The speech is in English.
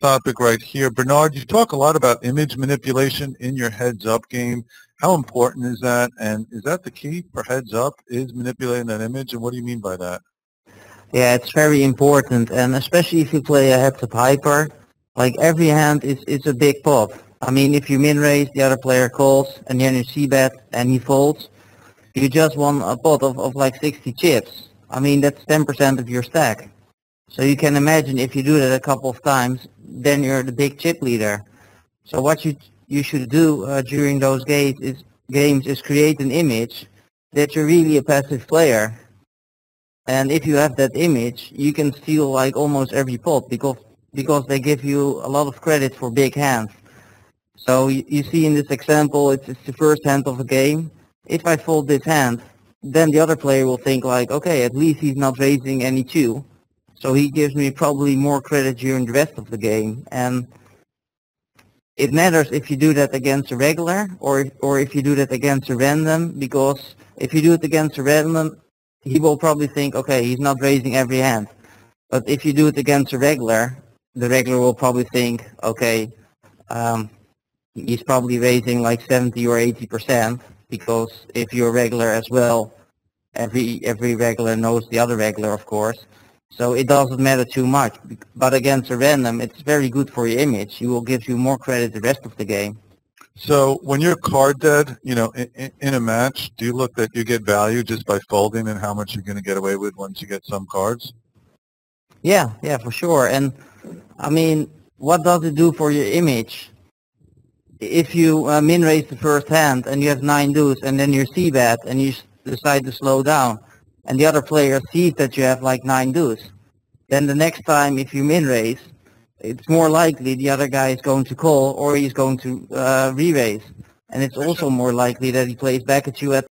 topic right here. Bernard, you talk a lot about image manipulation in your heads-up game. How important is that? And is that the key for heads-up, is manipulating that image? And what do you mean by that? Yeah, it's very important, and especially if you play a heads-up hyper, like every hand is a big pot. I mean, if you min-raise, the other player calls, and then you c-bet, and he folds, you just won a pot of like 60 chips. I mean, that's 10% of your stack. So you can imagine if you do that a couple of times, then you're the big chip leader. So what you should do during those games is create an image that you're really a passive player. And if you have that image, you can steal like almost every pot because they give you a lot of credit for big hands. So you see in this example, it's the first hand of a game. If I fold this hand, then the other player will think like, okay, at least he's not raising any two. So he gives me probably more credit during the rest of the game. And it matters if you do that against a regular or if you do that against a random, because if you do it against a random, he will probably think, okay, he's not raising every hand. But if you do it against a regular, the regular will probably think, okay, he's probably raising like 70 or 80%, because if you're regular as well, every regular knows the other regular, of course. So it doesn't matter too much. But against a random, it's very good for your image. He will give you more credit the rest of the game. So when you're card dead, in a match, do you look that you get value just by folding and how much you're going to get away with once you get some cards? Yeah, for sure. And I mean, what does it do for your image? If you min-raise the first hand and you have 9 deuce and then you c-bet and you decide to slow down and the other player sees that you have like 9 deuce, then the next time if you min-raise, it's more likely the other guy is going to call or he's going to re-raise. And it's also more likely that he plays back at you at